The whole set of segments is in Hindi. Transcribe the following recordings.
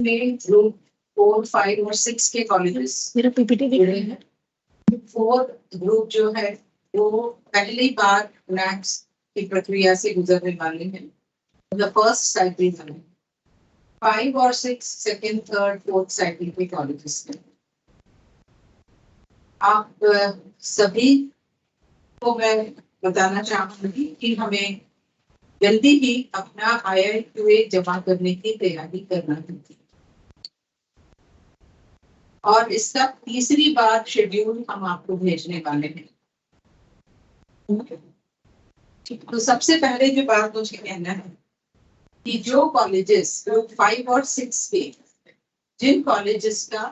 में ग्रुप 4, 5 और 6 के कॉलेजेस मेरा पीपीटी जुड़े हैं। 4 ग्रुप जो है वो पहली बार नैक्स की प्रक्रिया से गुजरने वाले हैं। द फर्स्ट साइकिल में 5 और 6 सेकेंड, थर्ड, फोर्थ साइकिल के कॉलेजेस हैं। आप सभी को मैं बताना चाहूंगी कि हमें जल्दी ही अपना IIQA जमा करने की तैयारी करना होगी और इसका तीसरी बार शेड्यूल हम आपको भेजने वाले हैं। तो सबसे पहले जो बात मुझे कहना है कि जो कॉलेजेस ग्रुप 5 और 6 के जिन कॉलेजेस का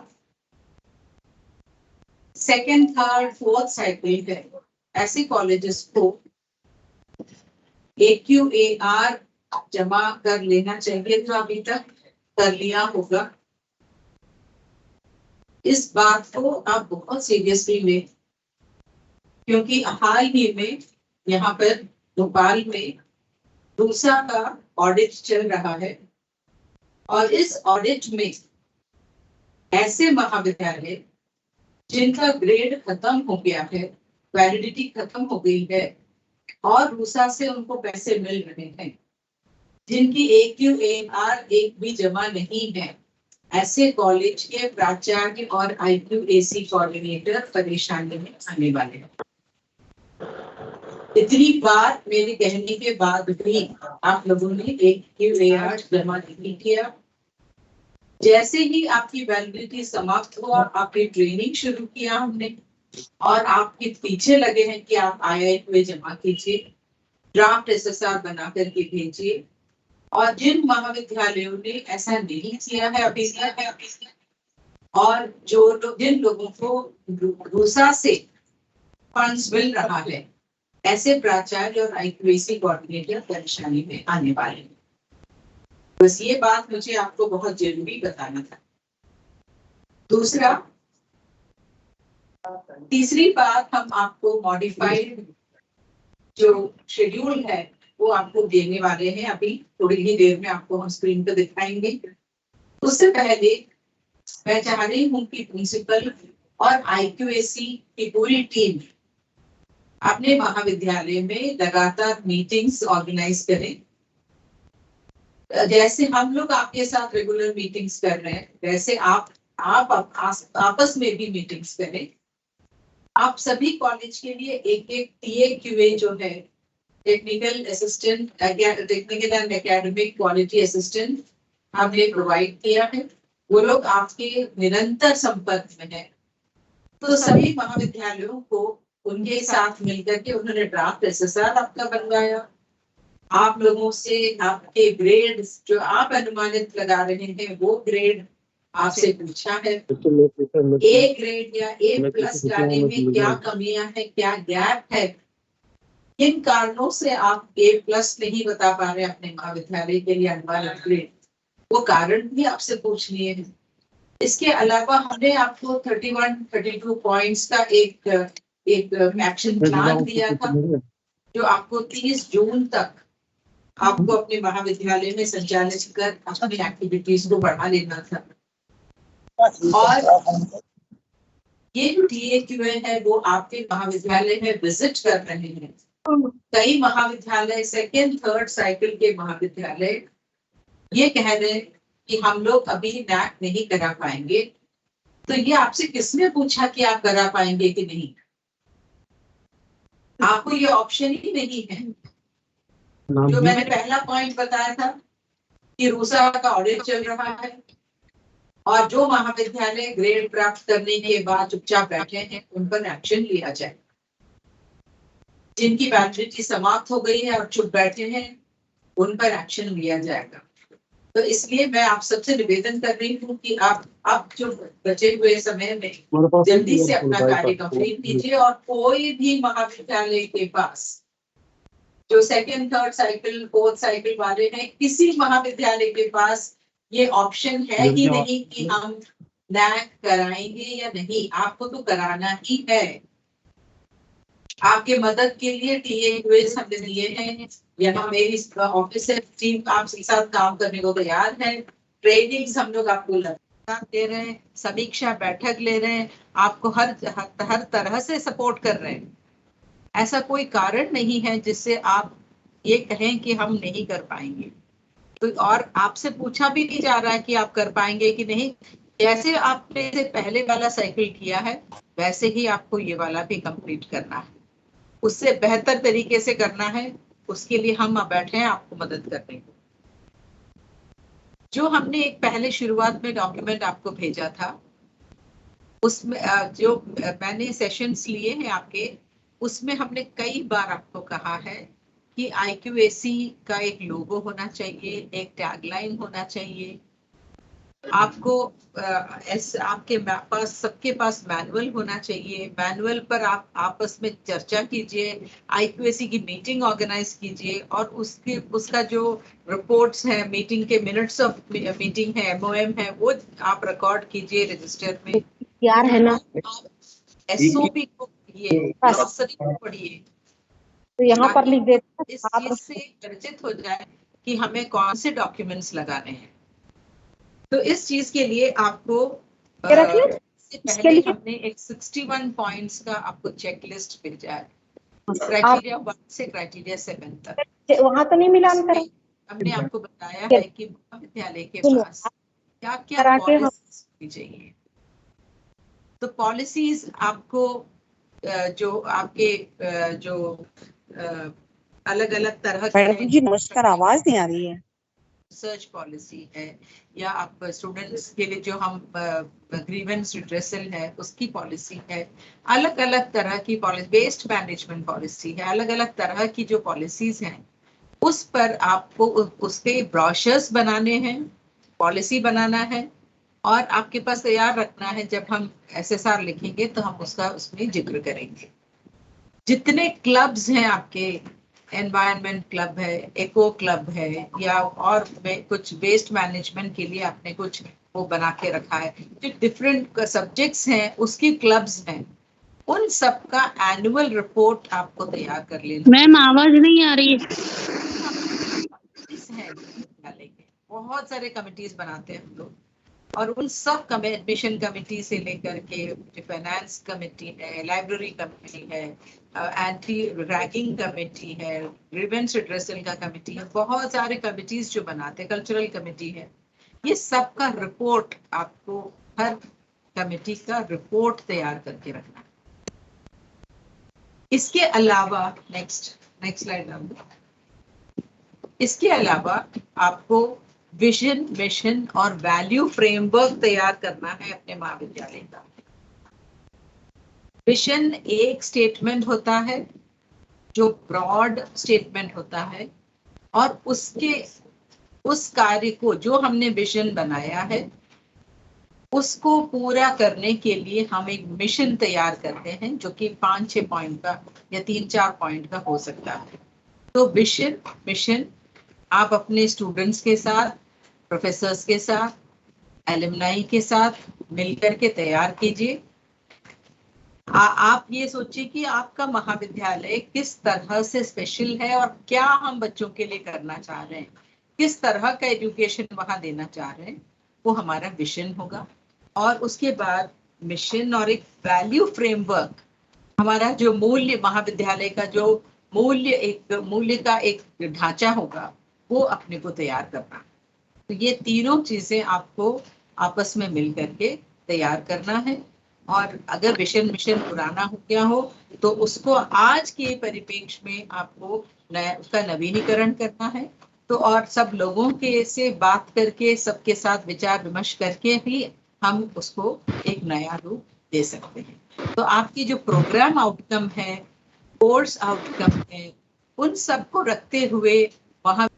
सेकेंड, थर्ड, फोर्थ साइकिल है, ऐसे कॉलेजेस को AQAR जमा कर लेना चाहिए जो अभी तक कर लिया होगा। इस बात को आप बहुत सीरियसली लें क्योंकि हाल ही में यहाँ पर भोपाल में रूसा का ऑडिट चल रहा है और इस ऑडिट में ऐसे महाविद्यालय जिनका ग्रेड खत्म हो गया है, वैलिडिटी खत्म हो गई है और रूसा से उनको पैसे मिल रहे हैं, जिनकी AQAR एक भी जमा नहीं है, ऐसे कॉलेज के प्राचार्य और IQAC कोऑर्डिनेटर परेशानी में आने वाले हैं। इतनी बार मेरे कहने के बाद भी आप लोगों ने AQAR जमा नहीं किया। जैसे ही आपकी वैलिडिटी समाप्त हुआ, आपकी ट्रेनिंग शुरू किया हमने और आपके पीछे लगे हैं कि आप IIQA जमा कीजिए, ड्राफ्ट SSR बना करके भेजिए। और जिन महाविद्यालयों ने ऐसा नहीं किया है अभी और जिन लोगों को रूसा से फंड्स मिल रहा है, ऐसे प्राचार्य और IQAC कोऑर्डिनेटर परेशानी में आने वाले हैं। बस ये बात मुझे आपको बहुत जरूरी बताना था। दूसरा, तीसरी बात, हम आपको मॉडिफाइड जो शेड्यूल है वो आपको देने वाले हैं। अभी थोड़ी ही देर में आपको हम स्क्रीन पर दिखाएंगे। उससे पहले मैं चाह रही हूँ कि प्रिंसिपल और IQAC की पूरी टीम अपने महाविद्यालय में लगातार मीटिंग्स ऑर्गेनाइज करें। जैसे हम लोग आपके साथ रेगुलर मीटिंग्स कर रहे हैं, वैसे आप आपस में भी मीटिंग्स करें। आप सभी कॉलेज के लिए एक TAQA जो है, technical assistant, technical and academic quality assistant हमने प्रोवाइड किया है। वो लोग आपके निरंतर संपर्क में है। तो सभी महाविद्यालयों को उनके साथ मिलकर के उन्होंने ड्राफ्ट SSR आपका बनवाया। आप लोगों से आपके ग्रेड जो आप अनुमानित लगा रहे हैं वो ग्रेड आपसे पूछा है। A ग्रेड या A+ लाने में क्या कमियां है, क्या गैप है, किन कारणों से आप A+ नहीं बता पा रहे अपने महाविद्यालय के लिए अनुमानित ग्रेड, वो कारण भी आपसे पूछ लिए हैं। इसके अलावा हमने आपको 31-32 पॉइंट्स का एक एक्शन प्लान दिया था जो आपको 30 जून तक आपको अपने महाविद्यालय में संचालित कर अपनी एक्टिविटीज को बढ़ा लेना था। और ये जो TAQA है वो आपके महाविद्यालय में विजिट कर रहे हैं। कई महाविद्यालय सेकेंड, थर्ड साइकिल के महाविद्यालय ये कह रहे हैं कि हम लोग अभी NAC नहीं करा पाएंगे। तो ये आपसे किसने पूछा कि आप करा पाएंगे कि नहीं? आपको ये ऑप्शन ही नहीं है। जो मैंने पहला पॉइंट बताया था कि रूसा का ऑडिट चल रहा है और जो महाविद्यालय ग्रेड प्राप्त करने के बाद चुपचाप बैठे हैं उन पर एक्शन लिया जाए। जिनकी वैलिडिटी समाप्त हो गई है और चुप बैठे हैं उन पर एक्शन लिया जाएगा। तो इसलिए मैं आप सबसे निवेदन कर रही हूँ कि आप अब जो बचे हुए समय में जल्दी से अपना कार्य कंप्लीट कीजिए और कोई भी महाविद्यालय के पास जो second, third cycle, fourth cycle वाले हैं, किसी महाविद्यालय के पास ये ऑप्शन है ही नहीं कि हम NAC कराएंगे या नहीं। आपको तो कराना ही है। आपके मदद के लिए TAQA हमने दिए हैं। यहाँ मेरी ऑफिस टीम आपके साथ काम करने को तैयार है। ट्रेनिंग्स हम लोग आपको लगातार दे रहे हैं, समीक्षा बैठक ले रहे हैं, आपको हर तरह से सपोर्ट कर रहे हैं। ऐसा कोई कारण नहीं है जिससे आप ये कहें कि हम नहीं कर पाएंगे। तो और आपसे पूछा भी नहीं जा रहा है कि आप कर पाएंगे कि नहीं। जैसे आपने से पहले वाला साइकिल किया है वैसे ही आपको ये वाला भी कंप्लीट करना है, उससे बेहतर तरीके से करना है। उसके लिए हम बैठे हैं आपको मदद करने को। जो हमने एक पहले शुरुआत में डॉक्यूमेंट आपको भेजा था उसमें जो मैंने सेशंस लिए हैं आपके, उसमें हमने कई बार आपको कहा है कि IQAC का एक लोगो होना चाहिए, एक टैगलाइन होना चाहिए, आपको आपके पास सबके पास मैनुअल होना चाहिए। मैनुअल पर आप आपस में चर्चा कीजिए, IQAC की मीटिंग ऑर्गेनाइज कीजिए और उसका जो रिपोर्ट्स हैं, मीटिंग के मिनट्स ऑफ मीटिंग है, MOM है, वो आप रिकॉर्ड कीजिए रजिस्टर में। यार है ना, SOP को पढ़िए, ग्लॉसरी को पढ़िए, तो यहाँ पर लिख देते इस चीज से परिचित हो जाए कि हमें कौन से डॉक्यूमेंट्स लगाने हैं। तो इस चीज के लिए आपको इससे पहले हमने एक 61 पॉइंट्स का आपको चेकलिस्ट भेजा है, क्राइटेरिया 1 से क्राइटेरिया 7 तक। वहां तो नहीं मिलान कर, हमने आपको बताया है कि महाविद्यालय के पास क्या क्या पॉलिसीज होनी चाहिए। तो पॉलिसीज आपको जो आपके जो अलग अलग तरह के जी नमस्कार, आवाज नहीं आ रही है। रिसर्च पॉलिसी है, या आप स्टूडेंट्स के लिए जो हम ग्रीवेंस रिड्रेसल है उसकी पॉलिसी है, अलग अलग तरह की पॉलिसी, वेस्ट मैनेजमेंट पॉलिसी है, अलग अलग तरह की जो पॉलिसीज हैं उस पर आपको उसके ब्रोशर्स बनाने हैं, पॉलिसी बनाना है और आपके पास तैयार रखना है। जब हम SSR लिखेंगे तो हम उसका उसमें जिक्र करेंगे। जितने क्लब्स हैं आपके, एनवायरनमेंट क्लब है, इको क्लब है, या और कुछ वेस्ट मैनेजमेंट के लिए आपने कुछ वो बना के रखा है, जो डिफरेंट सब्जेक्ट्स हैं उसकी क्लब्स हैं, उन सब का एनुअल रिपोर्ट आपको तैयार कर लेना। मैम आवाज नहीं आ रही है। बहुत सारे कमिटीज बनाते हैं हम लोग, और उन सब एडमिशन कमेटी से लेकर के फाइनेंस कमेटी है, लाइब्रेरी कमेटी है, एंटी रैगिंग कमेटी है, ग्रीवेंस रिड्रेसल का कमेटी है, बहुत सारे कमिटीज जो बनाते हैं, कल्चरल कमेटी है, ये सब का रिपोर्ट आपको हर कमेटी का रिपोर्ट तैयार करके रखना है। इसके अलावा नेक्स्ट स्लाइड, इसके अलावा आपको विजन, मिशन और वैल्यू फ्रेमवर्क तैयार करना है अपने महाविद्यालय का। विजन एक स्टेटमेंट होता है जो ब्रॉड स्टेटमेंट होता है, और उस कार्य को जो हमने विजन बनाया है उसको पूरा करने के लिए हम एक मिशन तैयार करते हैं, जो कि 5-6 पॉइंट का या 3-4 पॉइंट का हो सकता है। तो विजन, मिशन आप अपने स्टूडेंट्स के साथ, प्रोफेसर्स के साथ, एलुमनाई के साथ मिलकर के तैयार कीजिए। आप ये सोचिए कि आपका महाविद्यालय किस तरह से स्पेशल है और क्या हम बच्चों के लिए करना चाह रहे हैं, किस तरह का एजुकेशन वहां देना चाह रहे हैं, वो हमारा विजन होगा। और उसके बाद मिशन और एक वैल्यू फ्रेमवर्क, हमारा जो मूल्य, महाविद्यालय का जो मूल्य का एक ढांचा होगा, वो अपने को तैयार करना। तो ये तीनों चीजें आपको आपस में मिल करके तैयार करना है। और अगर विजन मिशन पुराना हो गया हो तो उसको आज के परिप्रेक्ष्य में आपको उसका नवीनीकरण करना है। तो और सब लोगों के से बात करके, सबके साथ विचार विमर्श करके ही हम उसको एक नया रूप दे सकते हैं। तो आपकी जो प्रोग्राम आउटकम है, कोर्स आउटकम है, उन सबको रखते हुए वहां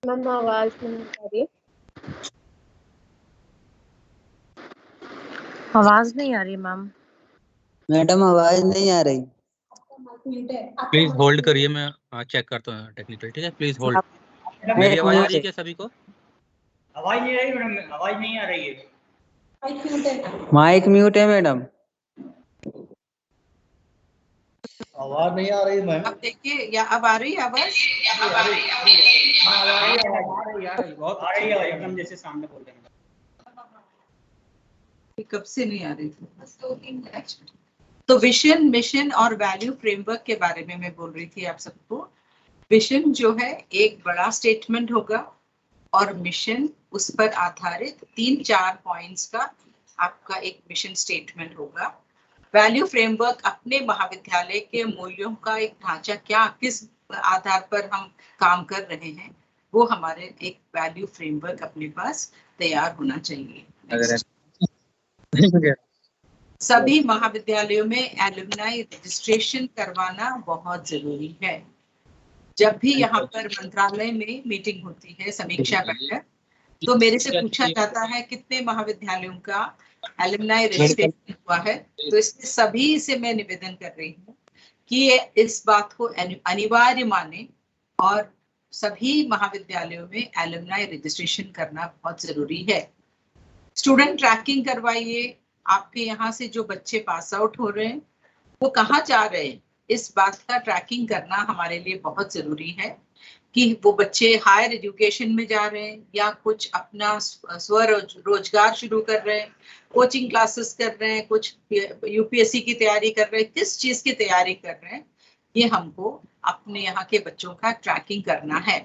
मैम आवाज नहीं आ रही। आवाज नहीं आ रही मैम। मैडम आवाज नहीं आ रही। प्लीज होल्ड करिए, मैं चेक करता हूँ टेक्निकल। ठीक है, प्लीज होल्ड। मेरी एक आवाज आ मिनट। रही है क्या सभी को? आवाज नहीं आ रही मैडम, आवाज नहीं आ रही है। माइक म्यूट है मैडम। आवाज नहीं आ रही मैम। अब देखिए, या अब आ रही है आवाज? बहुत आ रही है एकदम, जैसे सामने बोल रहे हैं। कब से नहीं आ रही थी। तो विजन, मिशन और वैल्यू फ्रेमवर्क के बारे में मैं बोल रही थी आप सबको। विजन जो है एक बड़ा स्टेटमेंट होगा और मिशन उस पर आधारित 3-4 पॉइंट्स का आपका एक मिशन स्टेटमेंट होगा। वैल्यू फ्रेमवर्क अपने महाविद्यालय के मूल्यों का एक ढांचा, क्या किस आधार पर हम काम कर रहे हैं, वो हमारे एक वैल्यू फ्रेमवर्क अपने पास तैयार होना चाहिए। सभी महाविद्यालयों में एलुमनाई रजिस्ट्रेशन करवाना बहुत जरूरी है। जब भी यहाँ पर मंत्रालय में मीटिंग होती है, समीक्षा बैठक, तो मेरे से पूछा जाता है कितने महाविद्यालयों का एलुमनाई रजिस्ट्रेशन हुआ है। तो इसमें सभी से मैं निवेदन कर रही हूँ कि ये इस बात को अनिवार्य माने और सभी महाविद्यालयों में एलुमनाई रजिस्ट्रेशन करना बहुत जरूरी है। स्टूडेंट ट्रैकिंग करवाइए। आपके यहाँ से जो बच्चे पास आउट हो रहे हैं वो कहाँ जा रहे हैं, इस बात का ट्रैकिंग करना हमारे लिए बहुत जरूरी है कि वो बच्चे हायर एजुकेशन में जा रहे हैं या कुछ अपना स्वरोजगार शुरू कर रहे हैं, कोचिंग क्लासेस कर रहे हैं, कुछ यूपीएससी की तैयारी कर रहे हैं, किस चीज की तैयारी कर रहे हैं, ये हमको अपने यहाँ के बच्चों का ट्रैकिंग करना है।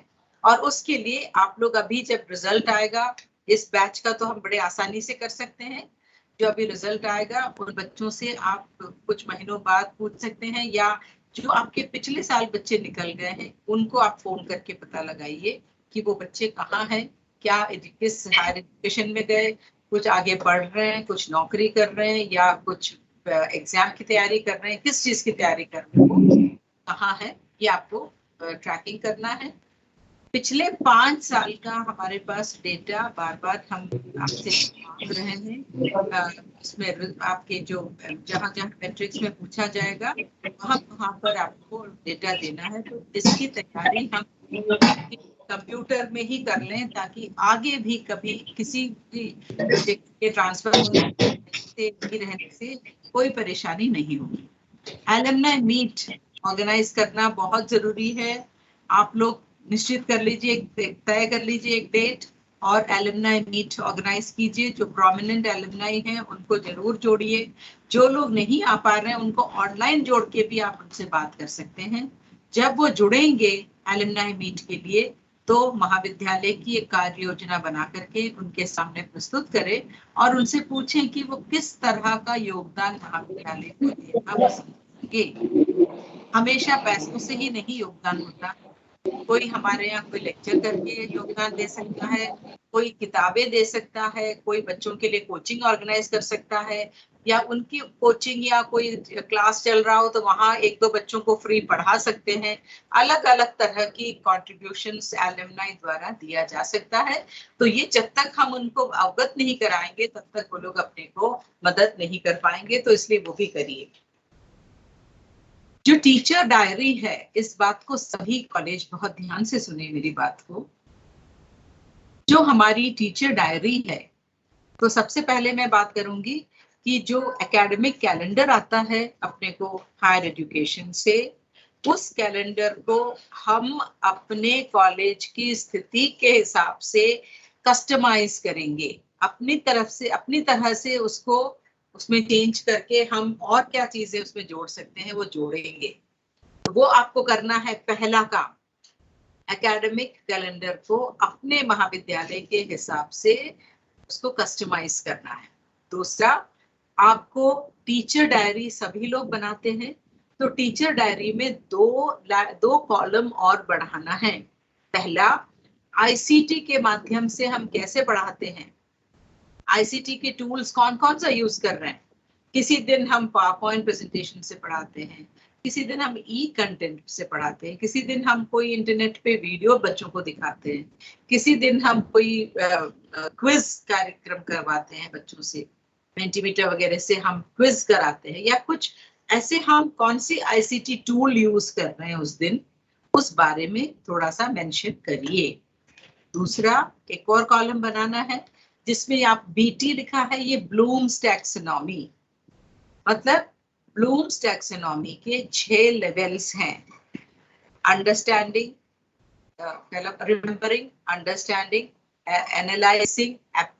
और उसके लिए आप लोग अभी जब रिजल्ट आएगा इस बैच का, तो हम बड़े आसानी से कर सकते हैं। जो अभी रिजल्ट आएगा उन बच्चों से आप कुछ महीनों बाद पूछ सकते हैं, या जो आपके पिछले साल बच्चे निकल गए हैं उनको आप फोन करके पता लगाइए कि वो बच्चे कहाँ हैं, क्या किस हायर एजुकेशन में गए, कुछ आगे पढ़ रहे हैं, कुछ नौकरी कर रहे हैं या कुछ एग्जाम की तैयारी कर रहे हैं, किस चीज की तैयारी कर रहे हैं, कहाँ है, ये आपको ट्रैकिंग करना है। पिछले 5 साल का हमारे पास डेटा बार बार हम आपसे मांग रहे हैं। इसमें आपके जो जहाँ जहाँ मैट्रिक्स में पूछा जाएगा वहाँ पर आपको डेटा देना है। तो इसकी तैयारी हम कंप्यूटर में ही कर लें ताकि आगे भी कभी किसी भी प्रोजेक्ट के ट्रांसफर होने से रहने से कोई परेशानी नहीं होगी। एलुमनाई मीट ऑर्गेनाइज करना बहुत जरूरी है। आप लोग निश्चित कर लीजिए, तय कर लीजिए एक डेट और एलुमनाई मीट ऑर्गेनाइज कीजिए। जो प्रोमिनेंट एलुमनाई हैं उनको जरूर जोड़िए। जो लोग नहीं आ पा रहे हैं उनको ऑनलाइन जोड़ के भी आप उनसे बात कर सकते हैं। जब वो जुड़ेंगे एलुमनाई मीट के लिए तो महाविद्यालय की एक कार्य योजना बना करके उनके सामने प्रस्तुत करें और उनसे पूछें कि वो किस तरह का योगदान महाविद्यालय को देना पसंद करेंगे। हमेशा पैसों से ही नहीं योगदान होता। कोई हमारे यहाँ कोई लेक्चर करके योगदान दे सकता है, कोई किताबें दे सकता है, कोई बच्चों के लिए कोचिंग ऑर्गेनाइज कर सकता है, या उनकी कोचिंग या कोई क्लास चल रहा हो तो वहाँ 1-2 बच्चों को फ्री पढ़ा सकते हैं। अलग अलग तरह की कॉन्ट्रीब्यूशंस एलुमनाई द्वारा दिया जा सकता है। तो ये जब तक हम उनको अवगत नहीं कराएंगे तब तक वो लोग अपने को मदद नहीं कर पाएंगे, तो इसलिए वो भी करिए। जो टीचर डायरी है, इस बात को सभी कॉलेज बहुत ध्यान से सुने मेरी बात को। जो हमारी टीचर डायरी है, तो सबसे पहले मैं बात करूंगी कि जो एकेडमिक कैलेंडर आता है अपने को हायर एजुकेशन से, उस कैलेंडर को हम अपने कॉलेज की स्थिति के हिसाब से कस्टमाइज करेंगे। अपनी तरह से उसको उसमें चेंज करके हम और क्या चीजें उसमें जोड़ सकते हैं वो जोड़ेंगे। तो वो आपको करना है पहला काम, एकेडमिक कैलेंडर को अपने महाविद्यालय के हिसाब से उसको कस्टमाइज करना है। दूसरा, आपको टीचर डायरी सभी लोग बनाते हैं, तो टीचर डायरी में दो कॉलम और बढ़ाना है। पहला, आईसीटी के माध्यम से हम कैसे पढ़ाते हैं, आईसीटी के टूल्स कौन कौन सा यूज कर रहे हैं। किसी दिन हम पावरपॉइंट प्रेजेंटेशन से पढ़ाते हैं, किसी दिन हम ई कंटेंट से पढ़ाते हैं, किसी दिन हम कोई इंटरनेट पे वीडियो बच्चों को दिखाते हैं, किसी दिन हम कोई क्विज कार्यक्रम करवाते हैं बच्चों से, मेंटीमीटर वगैरह से हम क्विज कराते हैं, या कुछ ऐसे हम कौन सी आईसीटी टूल यूज कर रहे हैं उस दिन, उस बारे में थोड़ा सा मेंशन करिए। दूसरा, एक और कॉलम बनाना है जिसमें आप बीटी लिखा है, ये ब्लूम्स टैक्सोनॉमी, मतलब ब्लूम्स टैक्सोनॉमी के 6 लेवल्स हैं। Understanding, remembering, understanding, analysing,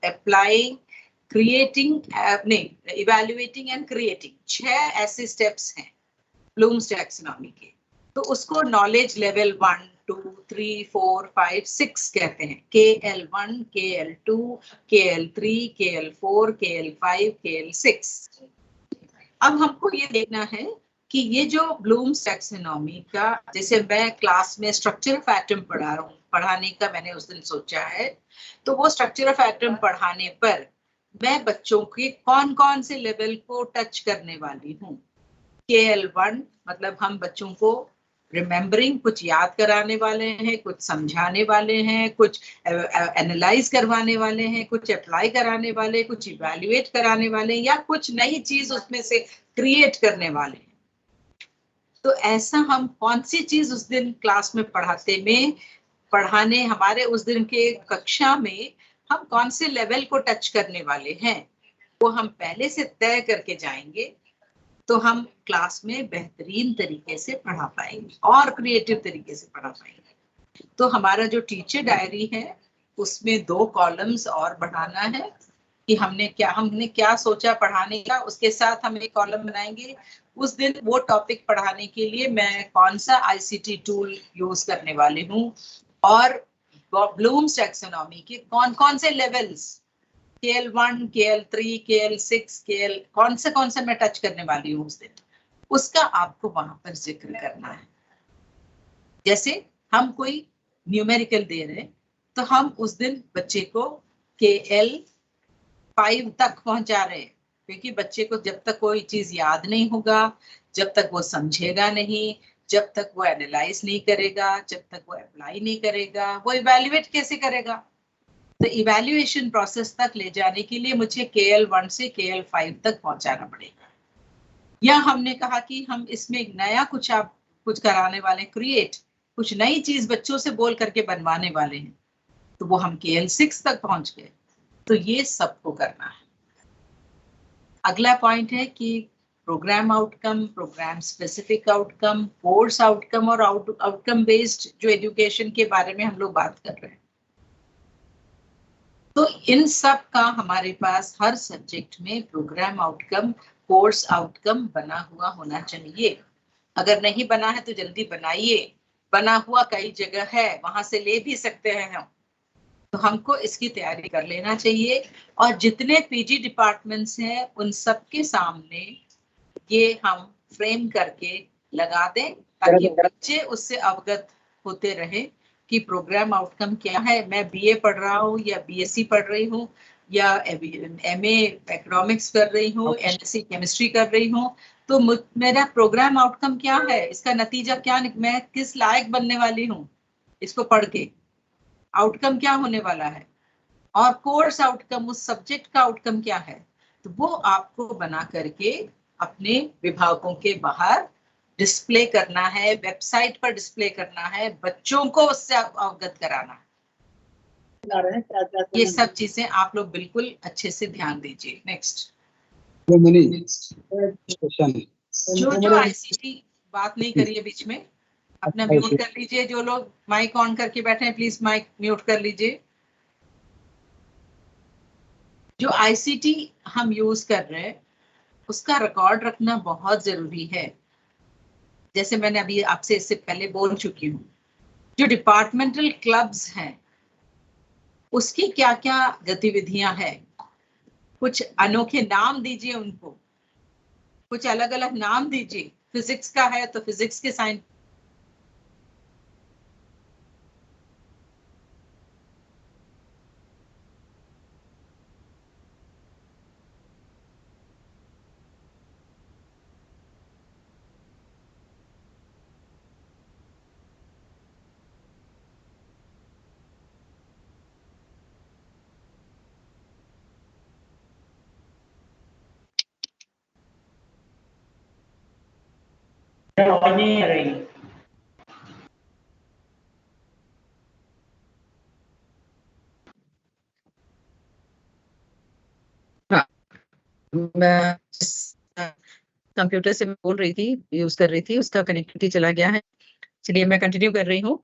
applying, creating, evaluating and creating. 6 ऐसे स्टेप्स हैं ब्लूम्स टैक्सोनॉमी के। तो उसको नॉलेज लेवल 1, 2, 3, 4, 5, 6 कहते हैं। KL1, KL2, KL3, KL4, KL5, KL6। अब हमको ये देखना है कि ये जो ब्लूम्स टैक्सोनॉमी का, जैसे मैं क्लास में स्ट्रक्चर ऑफ एटम पढ़ा रहा हूँ, पढ़ाने का मैंने उस दिन सोचा है, तो वो स्ट्रक्चर ऑफ एटम पढ़ाने पर मैं बच्चों के कौन कौन से लेवल को टच करने वाली हूँ। KL1 मतलब हम बच्चों को रिमेम्बरिंग, कुछ याद कराने वाले हैं, कुछ समझाने वाले हैं, कुछ एनालाइज करवाने वाले हैं, कुछ अप्लाई कराने वाले, कुछ इवैल्यूएट कराने वाले, या कुछ नई चीज उसमें से क्रिएट करने वाले हैं। तो ऐसा हम कौन सी चीज उस दिन क्लास में पढ़ाने हमारे उस दिन के कक्षा में हम कौन से लेवल को टच करने वाले हैं, वो हम पहले से तय करके जाएंगे, तो हम क्लास में बेहतरीन तरीके से पढ़ा पाएंगे और क्रिएटिव तरीके से पढ़ा पाएंगे। तो हमारा जो टीचर डायरी है उसमें 2 कॉलम्स और बढ़ाना है कि हमने क्या सोचा पढ़ाने का। उसके साथ हम एक कॉलम बनाएंगे उस दिन वो टॉपिक पढ़ाने के लिए मैं कौन सा आईसीटी टूल यूज करने वाली हूँ, और ब्लूम्स टैक्सोनॉमी के कौन कौन से लेवल्स, KL1, KL3, KL6, कौन से मैं टच करने वाली हूँ उस दिन, उसका आपको वहां पर जिक्र करना है। जैसे हम कोई न्यूमेरिकल दे रहे हैं तो हम उस दिन बच्चे को KL5 तक पहुंचा रहे हैं, क्योंकि बच्चे को जब तक कोई चीज याद नहीं होगा, जब तक वो समझेगा नहीं, जब तक वो एनालाइज नहीं करेगा, जब तक वो अप्लाई नहीं करेगा, वो इवैल्यूएट कैसे करेगा। तो इवैल्यूएशन प्रोसेस तक ले जाने के लिए मुझे KL1 से KL5 तक पहुंचाना पड़ेगा। या हमने कहा कि हम इसमें नया कुछ कराने वाले, क्रिएट, कुछ नई चीज बच्चों से बोल करके बनवाने वाले हैं, तो वो हम KL6 तक पहुंच गए। तो ये सबको करना है। अगला पॉइंट है कि program outcome, program specific outcome, course outcome और आउटकम बेस्ड जो एजुकेशन के बारे में हम लोग बात कर रहे हैं। तो इन सब का हमारे पास हर सब्जेक्ट में प्रोग्राम आउटकम, कोर्स आउटकम बना हुआ होना चाहिए। अगर नहीं बना है तो जल्दी बनाइए, बना हुआ कई जगह है, वहां से ले भी सकते हैं हम। तो हमको इसकी तैयारी कर लेना चाहिए, और जितने पीजी डिपार्टमेंट्स हैं उन सब के सामने ये हम फ्रेम करके लगा दें, ताकि बच्चे उससे अवगत होते रहे कि प्रोग्राम आउटकम क्या है। मैं बीए पढ़ रहा हूँ या बीएससी पढ़ रही हूँ या एमए इकोनॉमिक्स कर रही हूँ, एमएससी केमिस्ट्री कर रही हूँ, तो मेरा प्रोग्राम आउटकम क्या है, इसका नतीजा क्या, मैं किस लायक बनने वाली हूँ इसको पढ़ के, आउटकम क्या होने वाला है, और कोर्स आउटकम, उस सब्जेक्ट का आउटकम क्या है। तो वो आपको बना करके अपने विभागों के बाहर डिस्प्ले करना है, वेबसाइट पर डिस्प्ले करना है, बच्चों को उससे अवगत कराना है। ये सब चीजें आप लोग बिल्कुल अच्छे से ध्यान दीजिए। नेक्स्ट, जो आईसीटी बात नहीं करिए बीच में, अपना म्यूट कर लीजिए। जो लोग माइक ऑन करके बैठे हैं प्लीज माइक म्यूट कर लीजिए। जो आईसीटी हम यूज कर रहे हैं उसका रिकॉर्ड रखना बहुत जरूरी है। जैसे मैंने अभी आपसे इससे पहले बोल चुकी हूँ, जो डिपार्टमेंटल क्लब्स हैं उसकी क्या क्या गतिविधियां हैं, कुछ अनोखे नाम दीजिए उनको, कुछ अलग अलग नाम दीजिए, फिजिक्स का है तो फिजिक्स के साइन आवाज नहीं आ रही। मैं कंप्यूटर से बोल रही थी, यूज कर रही थी, उसका कनेक्टिविटी चला गया है। चलिए मैं कंटिन्यू कर रही हूँ।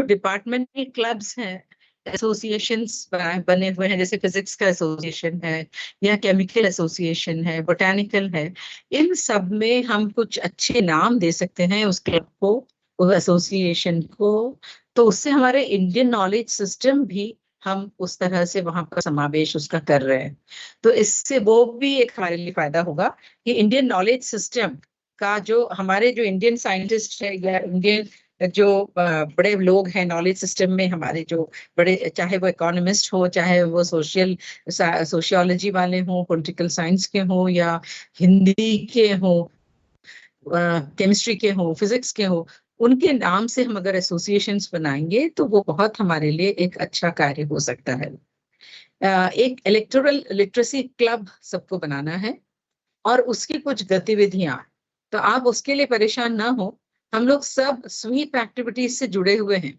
डिपार्टमेंट में क्लब्स हैं, एसोसिएशंस बने हुए हैं, जैसे फिजिक्स का एसोसिएशन है या केमिकल एसोसिएशन है, बोटैनिकल है। इन सब में हम कुछ अच्छे नाम दे सकते हैं उस क्लब को, उस एसोसिएशन को, तो उससे हमारे इंडियन नॉलेज सिस्टम भी हम उस तरह से वहां पर समावेश उसका कर रहे हैं। तो इससे वो भी एक हमारे लिए फायदा होगा कि इंडियन नॉलेज सिस्टम का जो हमारे जो इंडियन साइंटिस्ट है या इंडियन जो बड़े लोग हैं नॉलेज सिस्टम में, हमारे जो बड़े, चाहे वो इकोनॉमिस्ट हो, चाहे वो सोशियोलॉजी वाले हों, पॉलिटिकल साइंस के हों, या हिंदी के हों, केमिस्ट्री के हों, फिजिक्स के हों, उनके नाम से हम अगर एसोसिएशंस बनाएंगे तो वो बहुत हमारे लिए एक अच्छा कार्य हो सकता है। एक इलेक्टोरल लिटरेसी क्लब सबको बनाना है और उसकी कुछ गतिविधियां, तो आप उसके लिए परेशान ना हो, हम लोग सब स्वीप एक्टिविटीज से जुड़े हुए हैं,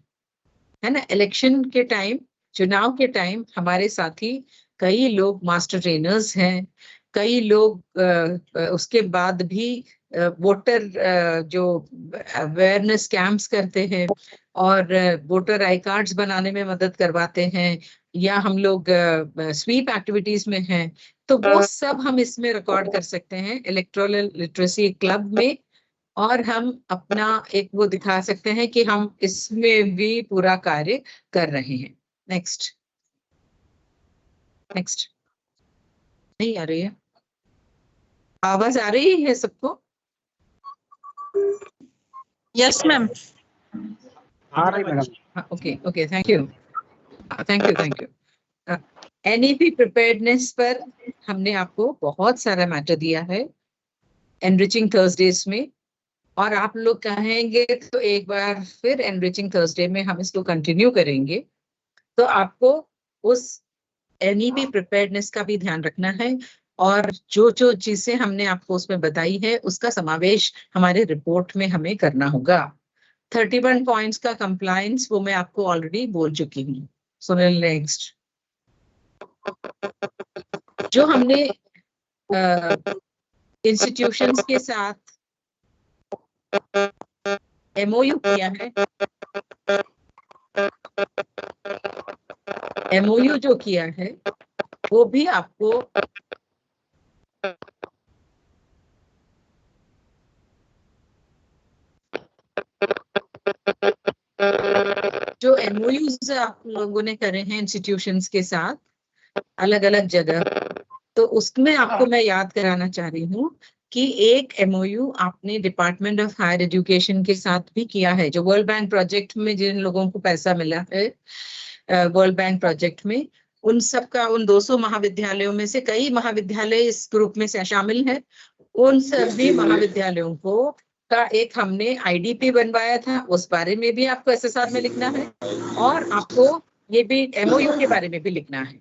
है ना। इलेक्शन के टाइम, चुनाव के टाइम हमारे साथी कई लोग मास्टर ट्रेनर्स हैं, कई लोग उसके बाद भी वोटर जो अवेयरनेस कैंप्स करते हैं और वोटर आई कार्ड्स बनाने में मदद करवाते हैं, या हम लोग स्वीप एक्टिविटीज में हैं, तो वो सब हम इसमें रिकॉर्ड कर सकते हैं इलेक्टोरल लिटरेसी क्लब में, और हम अपना एक वो दिखा सकते हैं कि हम इसमें भी पूरा कार्य कर रहे हैं। Next next. नहीं आ रही है आवाज? आ रही है सबको? Yes ma'am. आ रही madam. Okay okay, thank you thank you thank you. NEP preparedness पर हमने आपको बहुत सारा मैटर दिया है एनरिचिंग थर्सडेज में, और आप लोग कहेंगे तो एक बार फिर एनरिचिंग थर्सडे में हम इसको कंटिन्यू करेंगे। तो आपको उस एनईपी प्रिपेयर्डनेस का भी ध्यान रखना है, और जो जो चीजें हमने आपको उसमें बताई है उसका समावेश हमारे रिपोर्ट में हमें करना होगा। 31 पॉइंट्स का कंप्लायंस वो मैं आपको ऑलरेडी बोल चुकी हूँ। सो नेक्स्ट, जो हमने इंस्टीट्यूशंस के साथ एमओयू किया है, एमओयू जो किया है वो भी आपको जो एमओयूज आप लोगों ने करे हैं इंस्टीट्यूशंस के साथ अलग अलग जगह, तो उसमें आपको मैं याद कराना चाह रही हूँ कि एक एमओयू आपने डिपार्टमेंट ऑफ हायर एजुकेशन के साथ भी किया है, जो वर्ल्ड बैंक प्रोजेक्ट में जिन लोगों को पैसा मिला है वर्ल्ड बैंक प्रोजेक्ट में, उन सब का, उन 200 महाविद्यालयों में से कई महाविद्यालय इस ग्रुप में से शामिल है, उन सभी महाविद्यालयों को का एक हमने आईडीपी बनवाया था, उस बारे में भी आपको एसएसआर में लिखना है, और आपको ये भी एमओयू के बारे में भी लिखना है।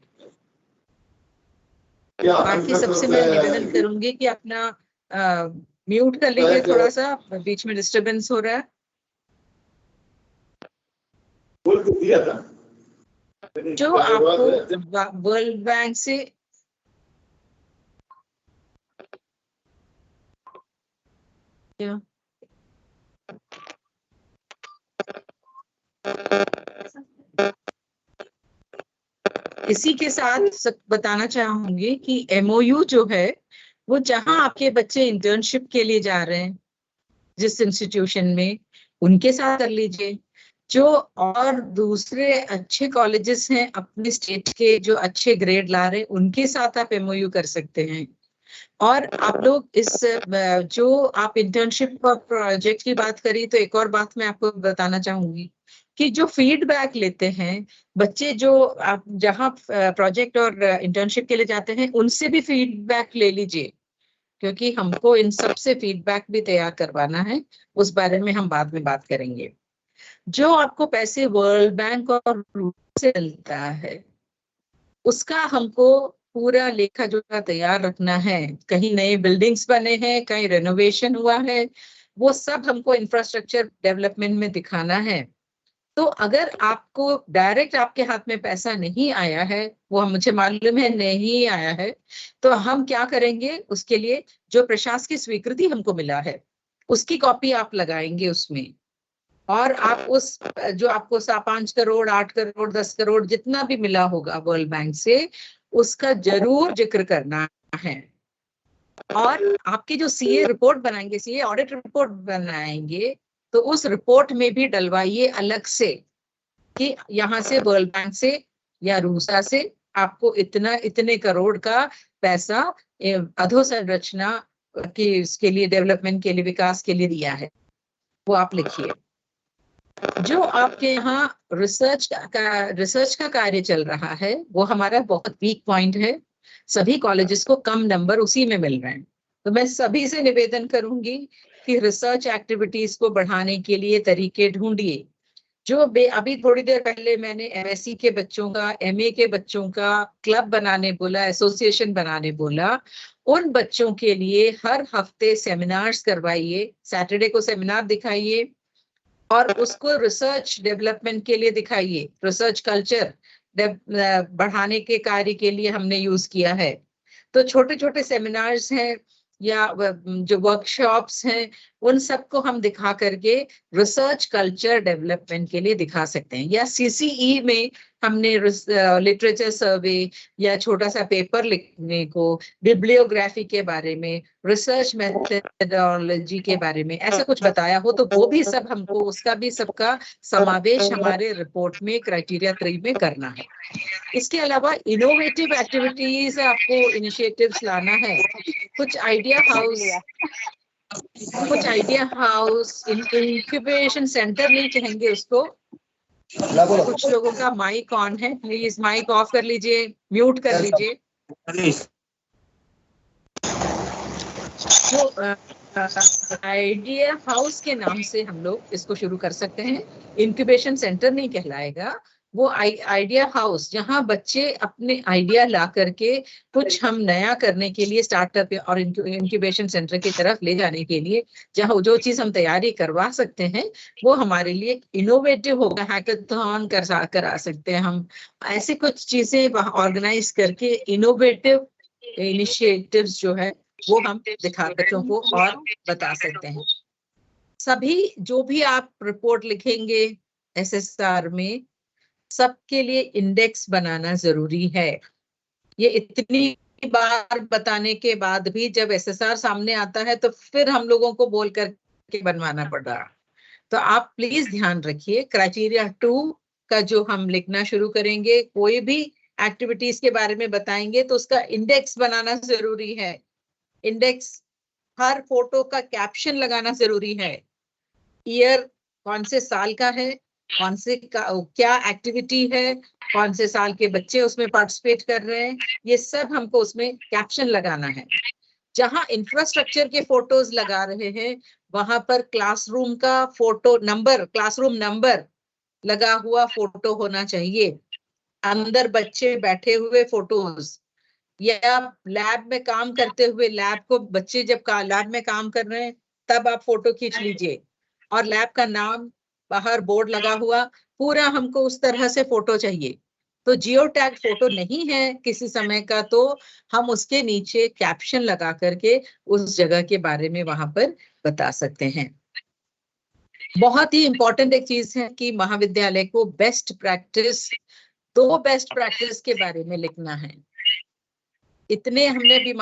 बाकी सबसे मैं निवेदन करूंगी कि अपना म्यूट कर लीजिए, थोड़ा सा बीच में डिस्टरबेंस हो रहा है। जो आपको वर्ल्ड बैंक से इसी के साथ बताना चाहूंगी कि एमओयू जो है वो जहां आपके बच्चे इंटर्नशिप के लिए जा रहे हैं जिस इंस्टीट्यूशन में, उनके साथ कर लीजिए। जो और दूसरे अच्छे कॉलेजेस हैं अपने स्टेट के जो अच्छे ग्रेड ला रहे हैं, उनके साथ आप एमओयू कर सकते हैं। और आप लोग इस जो आप इंटर्नशिप और प्रोजेक्ट की बात करी, तो एक और बात मैं आपको बताना चाहूंगी कि जो फीडबैक लेते हैं बच्चे, जो आप जहाँ प्रोजेक्ट और इंटर्नशिप के लिए जाते हैं, उनसे भी फीडबैक ले लीजिए, क्योंकि हमको इन सब से फीडबैक भी तैयार करवाना है। उस बारे में हम बाद में बात करेंगे। जो आपको पैसे वर्ल्ड बैंक और से मिलता है, उसका हमको पूरा लेखा जोखा तैयार रखना है। कहीं नए बिल्डिंग्स बने हैं, कहीं रेनोवेशन हुआ है, वो सब हमको इंफ्रास्ट्रक्चर डेवलपमेंट में दिखाना है। तो अगर आपको डायरेक्ट आपके हाथ में पैसा नहीं आया है, वो मुझे मालूम है नहीं आया है, तो हम क्या करेंगे उसके लिए? जो प्रशासकीय स्वीकृति हमको मिला है उसकी कॉपी आप लगाएंगे उसमें, और आप उस जो आपको 5 करोड़ 8 करोड़ 10 करोड़ जितना भी मिला होगा वर्ल्ड बैंक से, उसका जरूर जिक्र करना है। और आपकी जो सीए रिपोर्ट बनाएंगे, सीए ऑडिट रिपोर्ट बनाएंगे, तो उस रिपोर्ट में भी डलवाइए अलग से कि यहाँ से वर्ल्ड बैंक से या रूसा से आपको इतने करोड़ का पैसा अधोसंरचना की इसके लिए, डेवलपमेंट के लिए, विकास के लिए दिया है, वो आप लिखिए। जो आपके यहाँ रिसर्च का कार्य चल रहा है, वो हमारा बहुत वीक पॉइंट है। सभी कॉलेजेस को कम नंबर उसी में मिल रहे हैं। तो मैं सभी से निवेदन करूंगी कि रिसर्च एक्टिविटीज को बढ़ाने के लिए तरीके ढूंढिए। जो अभी थोड़ी देर पहले मैंने एमएससी के बच्चों का, एमए के बच्चों का क्लब बनाने बोला, एसोसिएशन बनाने बोला, उन बच्चों के लिए हर हफ्ते सेमिनार्स करवाइए, सैटरडे को सेमिनार दिखाइए और उसको रिसर्च डेवलपमेंट के लिए दिखाइए। रिसर्च कल्चर बढ़ाने के कार्य के लिए हमने यूज किया है। तो छोटे छोटे सेमिनार्स हैं या जो वर्कशॉप्स हैं, उन सबको हम दिखा करके रिसर्च कल्चर डेवलपमेंट के लिए दिखा सकते हैं। या सीसीई में हमने लिटरेचर सर्वे या छोटा सा पेपर लिखने को, बिब्लियोग्राफी के बारे में, रिसर्च मेथडोलॉजी के बारे में ऐसा कुछ बताया हो, तो वो भी सब हमको, उसका भी सबका समावेश हमारे रिपोर्ट में क्राइटेरिया 3 में करना है। इसके अलावा इनोवेटिव एक्टिविटीज आपको इनिशिएटिव्स लाना है। कुछ आइडिया हाउस, इंक्यूबेशन सेंटर नहीं कहेंगे उसको। कुछ लोगों का माइक ऑन है, प्लीज माइक ऑफ कर लीजिए, म्यूट कर लीजिए। तो आइडिया हाउस के नाम से हम लोग इसको शुरू कर सकते हैं। इंक्यूबेशन सेंटर नहीं कहलाएगा, वो आइडिया हाउस, जहां बच्चे अपने आइडिया ला करके कुछ हम नया करने के लिए स्टार्टअप और इंक्यूबेशन सेंटर की तरफ ले जाने के लिए, जहां जो चीज हम तैयारी करवा सकते हैं वो हमारे लिए इनोवेटिव होगा। हैकाथॉन करा सकते हैं हम, ऐसी कुछ चीजें ऑर्गेनाइज करके इनोवेटिव इनिशिएटिव्स जो है वो हम दिखा बच्चों को और बता सकते हैं। सभी जो भी आप रिपोर्ट लिखेंगे एसएसआर में, सबके लिए इंडेक्स बनाना जरूरी है। ये इतनी बार बताने के बाद भी जब एसएसआर सामने आता है तो फिर हम लोगों को बोल करके बनवाना पड़ रहा। तो आप प्लीज ध्यान रखिए, क्राइटेरिया 2 का जो हम लिखना शुरू करेंगे, कोई भी एक्टिविटीज के बारे में बताएंगे तो उसका इंडेक्स बनाना जरूरी है। इंडेक्स, हर फोटो का कैप्शन लगाना जरूरी है। ईयर कौन से साल का है, कौन से क्या एक्टिविटी है, कौन से साल के बच्चे उसमें पार्टिसिपेट कर रहे हैं, ये सब हमको उसमें कैप्शन लगाना है। जहां इंफ्रास्ट्रक्चर के फोटोज लगा रहे हैं वहां पर क्लासरूम का फोटो नंबर, क्लासरूम नंबर लगा हुआ फोटो होना चाहिए। अंदर बच्चे बैठे हुए फोटोज, या लैब में काम करते हुए, लैब को बच्चे जब लैब में काम कर रहे हैं तब आप फोटो खींच लीजिए, और लैब का नाम बाहर बोर्ड लगा हुआ, पूरा हमको उस तरह से फोटो चाहिए। तो जियो टैग फोटो नहीं है किसी समय का, तो हम उसके नीचे कैप्शन लगा करके उस जगह के बारे में वहां पर बता सकते हैं। बहुत ही इंपॉर्टेंट एक चीज है कि महाविद्यालय को बेस्ट प्रैक्टिस, 2 बेस्ट प्रैक्टिस के बारे में लिखना है। इतने हमने भी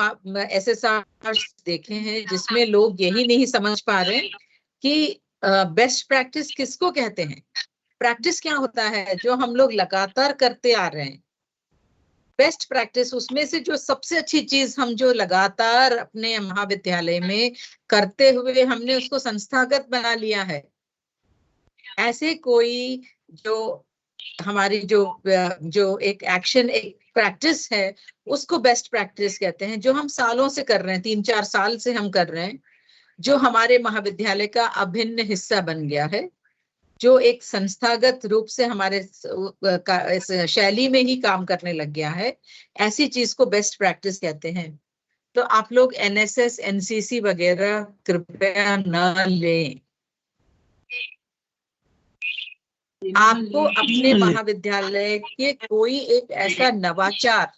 एसएसआर देखे हैं जिसमें लोग यही नहीं समझ पा रहे कि बेस्ट प्रैक्टिस किसको कहते हैं। प्रैक्टिस क्या होता है? जो हम लोग लगातार करते आ रहे हैं। बेस्ट प्रैक्टिस, उसमें से जो सबसे अच्छी चीज हम जो लगातार अपने महाविद्यालय में करते हुए हमने उसको संस्थागत बना लिया है, ऐसे कोई जो हमारी जो एक एक्शन, एक प्रैक्टिस है, उसको बेस्ट प्रैक्टिस कहते हैं, जो हम सालों से कर रहे हैं, 3-4 साल से हम कर रहे हैं, जो हमारे महाविद्यालय का अभिन्न हिस्सा बन गया है, जो एक संस्थागत रूप से हमारे इस शैली में ही काम करने लग गया है, ऐसी चीज को बेस्ट प्रैक्टिस कहते हैं। तो आप लोग एनएसएस, एनसीसी वगैरह कृपया न लें। आपको अपने महाविद्यालय के कोई एक ऐसा नवाचार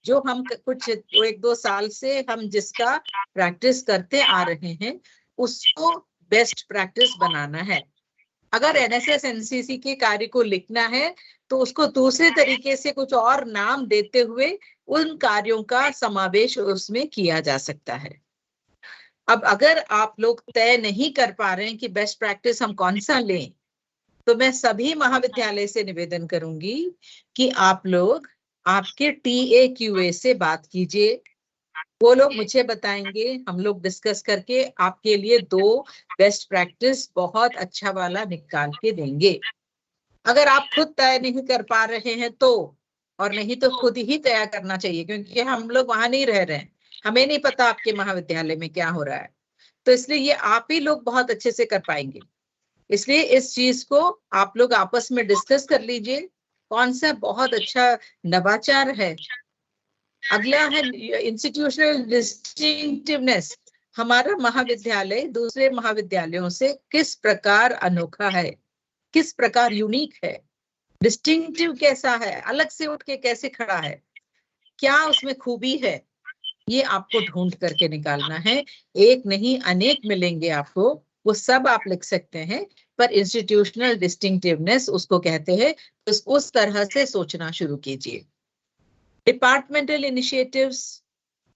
जो हम कुछ 1-2 साल से हम जिसका प्रैक्टिस करते आ रहे हैं, उसको बेस्ट प्रैक्टिस बनाना है। अगर एनएसएस एनसीसी के कार्य को लिखना है तो उसको दूसरे तरीके से कुछ और नाम देते हुए उन कार्यों का समावेश उसमें किया जा सकता है। अब अगर आप लोग तय नहीं कर पा रहे हैं कि बेस्ट प्रैक्टिस हम कौन सा लें, तो मैं सभी महाविद्यालय से निवेदन करूंगी कि आप लोग आपके टीएक्यूए से बात कीजिए, वो लोग मुझे बताएंगे, हम लोग डिस्कस करके आपके लिए 2 बेस्ट प्रैक्टिस बहुत अच्छा वाला निकाल के देंगे। अगर आप खुद तय नहीं कर पा रहे हैं तो, और नहीं तो खुद ही तय करना चाहिए, क्योंकि हम लोग वहां नहीं रह रहे हैं, हमें नहीं पता आपके महाविद्यालय में क्या हो रहा है, तो इसलिए ये आप ही लोग बहुत अच्छे से कर पाएंगे। इसलिए इस चीज को आप लोग आपस में डिस्कस कर लीजिए, कौन सा बहुत अच्छा नवाचार है। अगला है इंस्टीट्यूशनल डिस्टिंक्टिवनेस। हमारा महाविद्यालय दूसरे महाविद्यालयों से किस प्रकार अनोखा है, किस प्रकार यूनिक है, डिस्टिंक्टिव कैसा है, अलग से उठ के कैसे खड़ा है, क्या उसमें खूबी है, ये आपको ढूंढ करके निकालना है। एक नहीं अनेक मिलेंगे आपको, वो सब आप लिख सकते हैं, पर इंस्टीट्यूशनल डिस्टिंक्टिवनेस उसको कहते हैं, उस तरह से सोचना शुरू कीजिए। Departmental initiatives,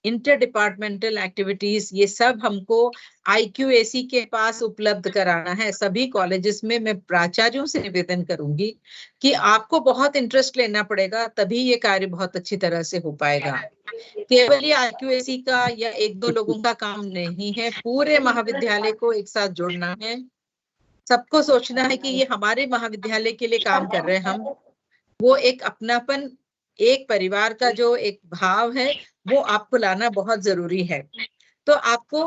inter departmental activities, ये सब हमको IQAC के पास उपलब्ध कराना है सभी कॉलेजेस में। मैं प्राचार्यों से निवेदन करूंगी कि आपको बहुत इंटरेस्ट लेना पड़ेगा, तभी ये कार्य बहुत अच्छी तरह से हो पाएगा। केवल ये IQAC का या 1-2 लोगों का काम नहीं है, पूरे महाविद्यालय को एक साथ जोड़ना है। सबको सोचना है कि ये हमारे महाविद्यालय के लिए काम कर रहे हैं हम, वो एक अपनापन, एक परिवार का जो एक भाव है, वो आपको लाना बहुत जरूरी है। तो आपको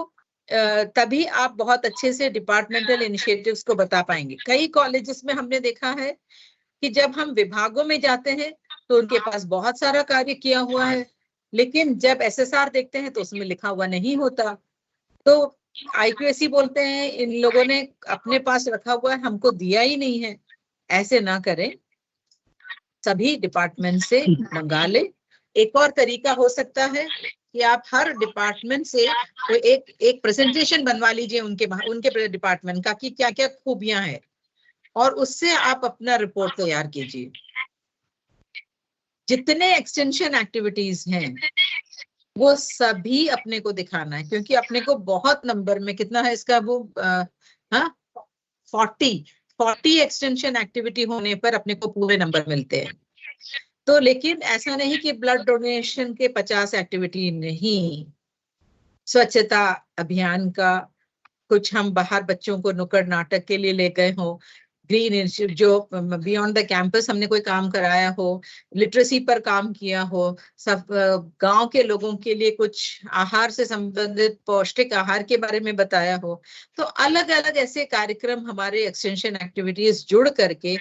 तभी आप बहुत अच्छे से डिपार्टमेंटल इनिशिएटिव्स को बता पाएंगे। कई कॉलेजेस में हमने देखा है कि जब हम विभागों में जाते हैं तो उनके पास बहुत सारा कार्य किया हुआ है, लेकिन जब SSR देखते हैं तो उसमें लिखा हुआ नहीं होता। तो IQAC बोलते हैं इन लोगों ने अपने पास रखा हुआ है, हमको दिया ही नहीं है। ऐसे ना करें, सभी डिपार्टमेंट से मंगा ले। एक और तरीका हो सकता है कि आप हर डिपार्टमेंट से तो एक प्रेजेंटेशन बनवा लीजिए उनके डिपार्टमेंट का कि क्या क्या खूबियां हैं, और उससे आप अपना रिपोर्ट तैयार कीजिए। जितने एक्सटेंशन एक्टिविटीज हैं वो सभी अपने को दिखाना है, क्योंकि अपने को बहुत नंबर में कितना है इसका वो 40 एक्सटेंशन एक्टिविटी होने पर अपने को पूरे नंबर मिलते हैं। तो लेकिन ऐसा नहीं कि ब्लड डोनेशन के 50 एक्टिविटी नहीं, स्वच्छता अभियान का कुछ हम बाहर बच्चों को नुक्कड़ नाटक के लिए ले गए हो, ग्रीन इंस्टीट्यूट जो बियॉन्ड द कैंपस हमने कोई काम कराया हो, लिटरेसी पर काम किया हो, सब गांव के लोगों के लिए कुछ आहार से संबंधित पौष्टिक आहार के बारे में बताया हो। तो अलग अलग ऐसे कार्यक्रम हमारे एक्सटेंशन एक्टिविटीज जुड़ करके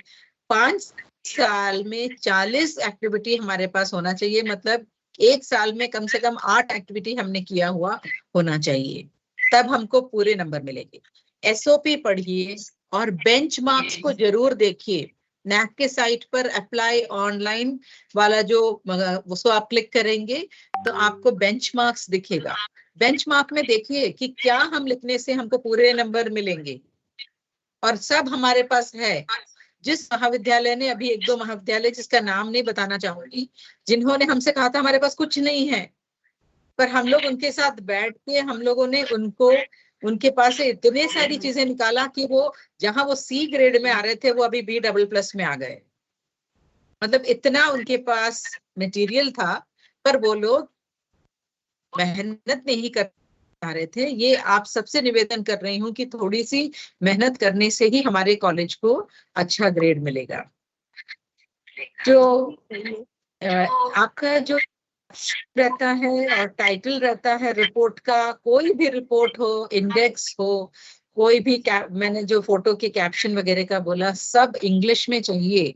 5 साल में 40 एक्टिविटी हमारे पास होना चाहिए। मतलब 1 साल में कम से कम 8 एक्टिविटी हमने किया हुआ होना चाहिए, तब हमको पूरे नंबर मिलेंगे। SOP पढ़िए और बेंचमार्क्स को जरूर देखिए। NAAC के साइट पर अप्लाई ऑनलाइन वाला जो उसको आप क्लिक करेंगे तो आपको बेंचमार्क्स दिखेगा। बेंचमार्क में देखिए कि क्या हम लिखने से हमको पूरे नंबर मिलेंगे, और सब हमारे पास है। जिस महाविद्यालय ने, अभी 1-2 महाविद्यालय जिसका नाम नहीं बताना चाहूंगी, जिन्होंने हमसे कहा था हमारे पास कुछ नहीं है, पर हम लोग उनके साथ बैठ के हम लोगों ने उनके पास से इतने सारी चीजें निकाला कि वो जहां वो C ग्रेड में आ रहे थे वो अभी B++ में आ गए। मतलब इतना उनके पास मटेरियल था, पर वो लोग मेहनत नहीं कर पा रहे थे। ये आप सबसे निवेदन कर रही हूँ कि थोड़ी सी मेहनत करने से ही हमारे कॉलेज को अच्छा ग्रेड मिलेगा। जो आपका जो रहता है और टाइटल रहता है रिपोर्ट का, कोई भी रिपोर्ट हो, इंडेक्स हो, कोई भी मैंने जो फोटो के कैप्शन वगैरह का बोला, सब इंग्लिश में चाहिए।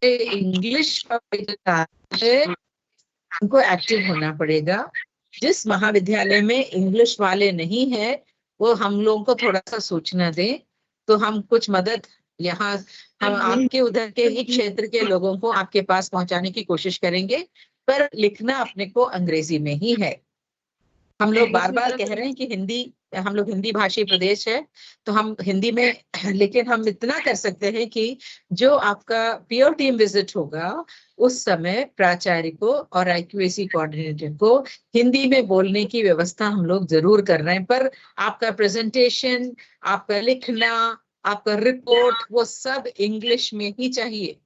इंग्लिश उनको एक्टिव होना पड़ेगा। जिस महाविद्यालय में इंग्लिश वाले नहीं है, वो हम लोगों को थोड़ा सा सूचना दें, तो हम कुछ मदद यहाँ हम आपके उधर के ही क्षेत्र के लोगों को आपके पास पहुंचाने की कोशिश करेंगे, पर लिखना अपने को अंग्रेजी में ही है। हम लोग बार बार कह रहे हैं कि हिंदी, हम लोग हिंदी भाषी प्रदेश है, तो हम हिंदी में, लेकिन हम इतना कर सकते हैं कि जो आपका पीओ टीम विजिट होगा उस समय प्राचार्य को और IQAC कोऑर्डिनेटर को हिंदी में बोलने की व्यवस्था हम लोग जरूर कर रहे हैं। पर आपका प्रेजेंटेशन, आपका लिखना, आपका रिपोर्ट, वो सब इंग्लिश में ही चाहिए,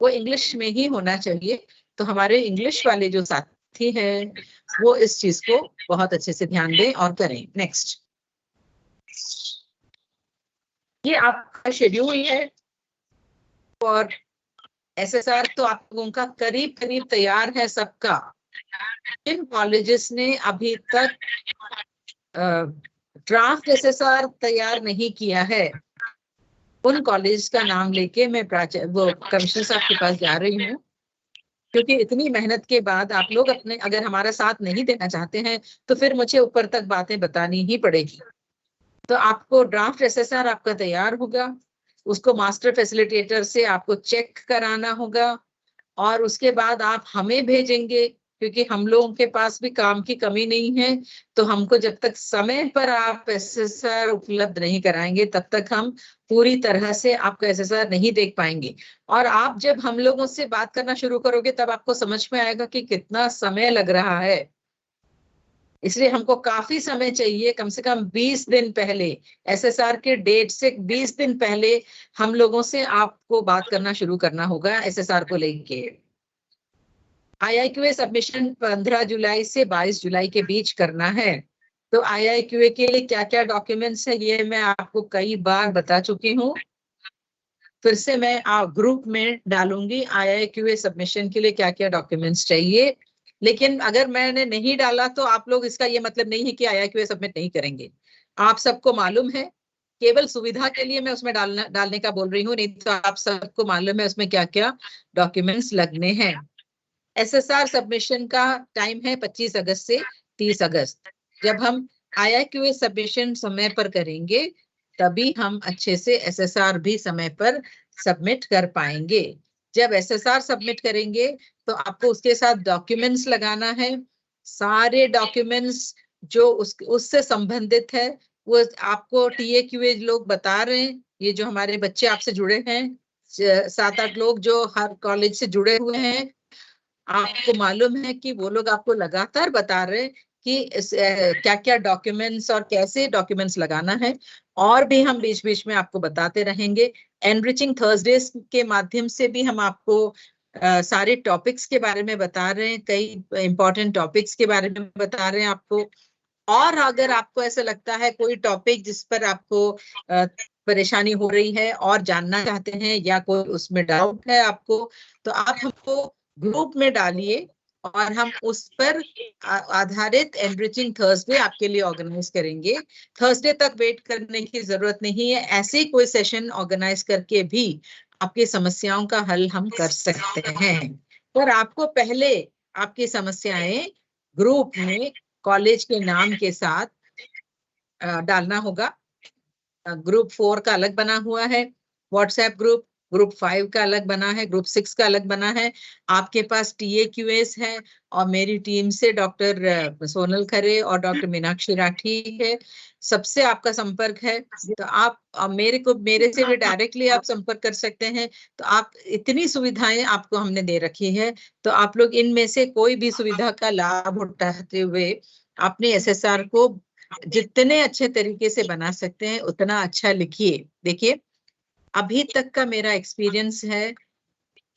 वो इंग्लिश में ही होना चाहिए। तो हमारे इंग्लिश वाले जो साथी हैं वो इस चीज को बहुत अच्छे से ध्यान दें और करें। नेक्स्ट, ये आपका शेड्यूल है और SSR तो आप लोगों का करीब करीब तैयार है सबका। जिन कॉलेजेस ने अभी तक ड्राफ्ट SSR तैयार नहीं किया है, उन कॉलेज का नाम लेके मैं वो कमिश्नर साहब के पास जा रही हूँ, क्योंकि इतनी मेहनत के बाद आप लोग अपने, अगर हमारा साथ नहीं देना चाहते हैं तो फिर मुझे ऊपर तक बातें बतानी ही पड़ेगी। तो आपको ड्राफ्ट SSR आपका तैयार होगा, उसको मास्टर फैसिलिटेटर से आपको चेक कराना होगा और उसके बाद आप हमें भेजेंगे, क्योंकि हम लोगों के पास भी काम की कमी नहीं है। तो हमको जब तक समय पर आप SSR उपलब्ध नहीं कराएंगे तब तक हम पूरी तरह से आपका SSR नहीं देख पाएंगे। और आप जब हम लोगों से बात करना शुरू करोगे तब आपको समझ में आएगा कि कितना समय लग रहा है। इसलिए हमको काफी समय चाहिए, कम से कम 20 दिन पहले, SSR के डेट से 20 दिन पहले हम लोगों से आपको बात करना शुरू करना होगा SSR को लेके। IIQA सबमिशन 15 जुलाई से 22 जुलाई के बीच करना है। तो IIQA के लिए क्या क्या डॉक्यूमेंट्स है ये मैं आपको कई बार बता चुकी हूँ, फिर से मैं ग्रुप में डालूंगी IIQA सबमिशन के लिए क्या क्या डॉक्यूमेंट्स चाहिए। लेकिन अगर मैंने नहीं डाला तो आप लोग, इसका ये मतलब नहीं है कि IIQA सबमिट नहीं करेंगे। आप सबको मालूम है, केवल सुविधा के लिए मैं उसमें डालने का बोल रही हूँ, नहीं तो आप सबको मालूम है उसमें क्या क्या डॉक्यूमेंट्स लगने हैं। SSR सबमिशन का टाइम है 25 अगस्त से 30 अगस्त। जब हम IIQA सबमिशन समय पर करेंगे तभी हम अच्छे से SSR भी समय पर सबमिट कर पाएंगे। जब SSR सबमिट करेंगे तो आपको उसके साथ डॉक्यूमेंट्स लगाना है। सारे डॉक्यूमेंट्स जो उससे संबंधित है वो आपको TAQA लोग बता रहे हैं। ये जो हमारे बच्चे आपसे जुड़े हैं, 7-8 लोग जो हर कॉलेज से जुड़े हुए हैं, आपको मालूम है कि वो लोग आपको लगातार बता रहे हैं कि क्या क्या डॉक्यूमेंट्स और कैसे डॉक्यूमेंट्स लगाना है। और भी हम बीच बीच में आपको बताते रहेंगे। एनरिचिंग थर्सडेज के माध्यम से भी हम आपको सारे टॉपिक्स के बारे में बता रहे हैं, कई इंपॉर्टेंट टॉपिक्स के बारे में बता रहे हैं आपको। और अगर आपको ऐसा लगता है कोई टॉपिक जिस पर आपको परेशानी हो रही है और जानना चाहते हैं या कोई उसमें डाउट है आपको, तो आप हमको ग्रुप में डालिए और हम उस पर आधारित एनरिचिंग थर्सडे आपके लिए ऑर्गेनाइज करेंगे। थर्सडे तक वेट करने की जरूरत नहीं है, ऐसे ही कोई सेशन ऑर्गेनाइज करके भी आपकी समस्याओं का हल हम कर सकते हैं। पर आपको पहले आपकी समस्याएं ग्रुप में कॉलेज के नाम के साथ डालना होगा। ग्रुप 4 का अलग बना हुआ है व्हाट्सएप ग्रुप, ग्रुप 5 का अलग बना है, ग्रुप 6 का अलग बना है। आपके पास TAQAs है और मेरी टीम से डॉक्टर सोनल खरे और डॉक्टर मीनाक्षी राठी है, सबसे आपका संपर्क है। तो आप मेरे से भी डायरेक्टली आप संपर्क कर सकते हैं। तो आप, इतनी सुविधाएं आपको हमने दे रखी है, तो आप लोग इनमें से कोई भी सुविधा का लाभ उठाते हुए अपने SSR को जितने अच्छे तरीके से बना सकते हैं उतना अच्छा लिखिए। देखिए, अभी तक का मेरा एक्सपीरियंस है